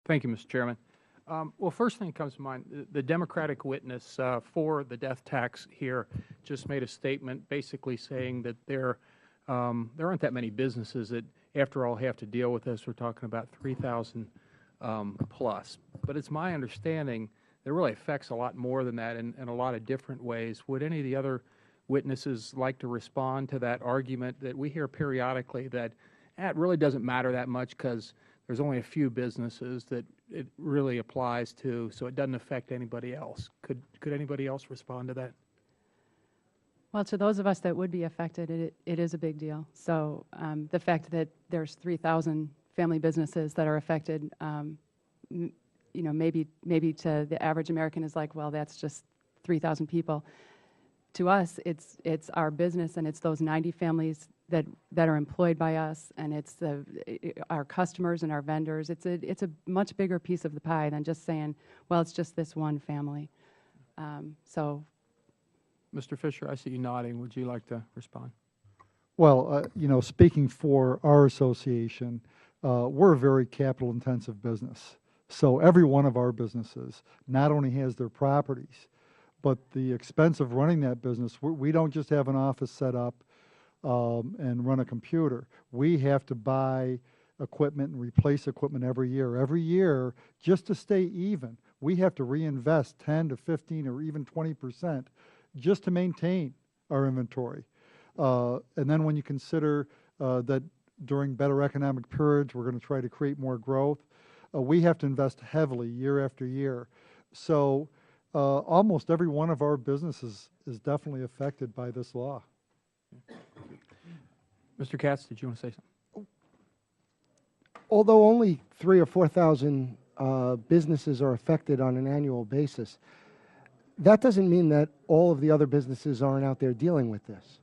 Thank you, Mr. Chairman. Well, first thing that comes to mind, the Democratic witness for the death tax here just made a statement basically saying that there aren't that many businesses that, after all, have to deal with this. We're talking about 3,000 plus. But it's my understanding that it really affects a lot more than that in a lot of different ways. Would any of the other witnesses like to respond to that argument that we hear periodically that it really doesn't matter that much because there's only a few businesses that it really applies to, so it doesn't affect anybody else? Could anybody else respond to that? Well, to those of us that would be affected, it is a big deal. So the fact that there's 3,000 family businesses that are affected, maybe to the average American is like, well, that's just 3,000 people. To us, it's our business, and it's those 90 families that are employed by us, and it's our customers and our vendors. It's a much bigger piece of the pie than just saying, well, it's just this one family. So, Mr. Fisher, I see you nodding. Would you like to respond? Well, speaking for our association, we're a very capital-intensive business. So every one of our businesses not only has their properties, but the expense of running that business, we don't just have an office set up and run a computer. We have to buy equipment and replace equipment every year. Every year, just to stay even, we have to reinvest 10 to 15 or even 20% just to maintain our inventory. And then when you consider that during better economic periods, we're going to try to create more growth, we have to invest heavily year after year. So almost every one of our businesses is definitely affected by this law. Mr. Katz, did you want to say something? Although only 3,000 or 4,000 businesses are affected on an annual basis, that doesn't mean that all of the other businesses aren't out there dealing with this.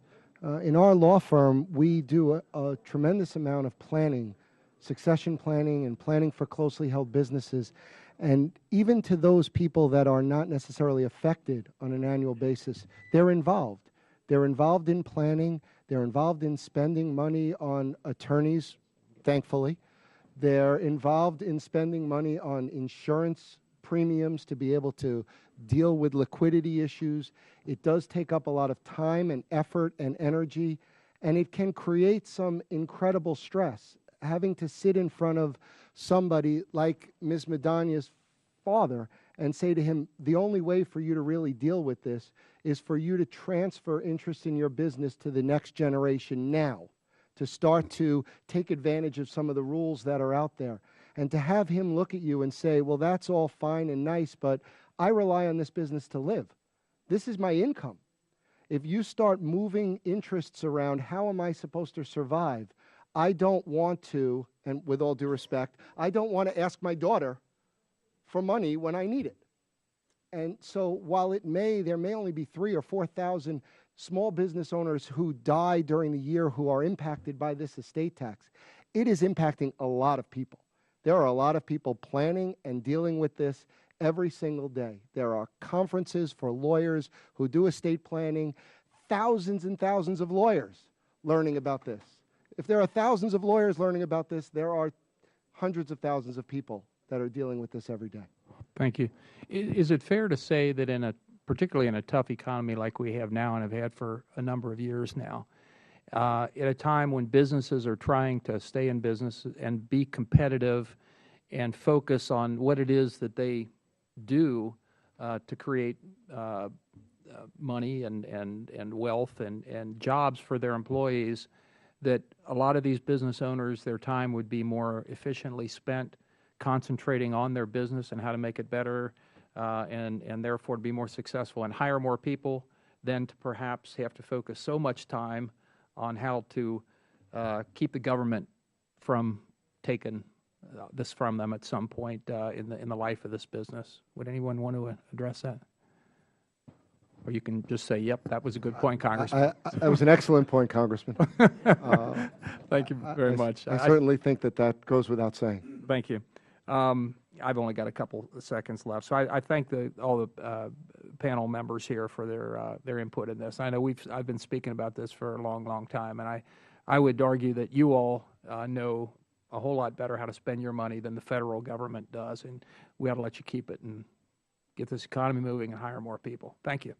In our law firm, we do a tremendous amount of planning, succession planning and planning for closely held businesses. And even to those people that are not necessarily affected on an annual basis, they're involved. They're involved in planning. They're involved in spending money on attorneys, thankfully. They're involved in spending money on insurance premiums to be able to deal with liquidity issues. It does take up a lot of time and effort and energy, and it can create some incredible stress. Having to sit in front of somebody like Ms. Medania's father and say to him, the only way for you to really deal with this is for you to transfer interest in your business to the next generation now, to start to take advantage of some of the rules that are out there. And to have him look at you and say, well, that's all fine and nice, but I rely on this business to live. This is my income. If you start moving interests around, how am I supposed to survive? I don't want to, and with all due respect, I don't want to ask my daughter for money when I need it. And so while there may only be 3,000 or 4,000 small business owners who die during the year who are impacted by this estate tax, it is impacting a lot of people. There are a lot of people planning and dealing with this every single day. There are conferences for lawyers who do estate planning, thousands and thousands of lawyers learning about this. If there are thousands of lawyers learning about this, there are hundreds of thousands of people that are dealing with this every day. Thank you. Is it fair to say that particularly in a tough economy like we have now and have had for a number of years now, at a time when businesses are trying to stay in business and be competitive and focus on what it is that they do to create money and wealth and jobs for their employees, that a lot of these business owners, their time would be more efficiently spent concentrating on their business and how to make it better and therefore to be more successful and hire more people than to perhaps have to focus so much time on how to keep the government from taking this from them at some point in the life of this business. Would anyone want to address that? Or you can just say, yep, that was a good point, Congressman. That was an excellent point, Congressman. Thank you very much. I certainly think that goes without saying. Thank you. I've only got a couple of seconds left, so I thank all the panel members here for their input in this. I know I've been speaking about this for a long, long time, and I would argue that you all know a whole lot better how to spend your money than the federal government does, and we ought to let you keep it and get this economy moving and hire more people. Thank you.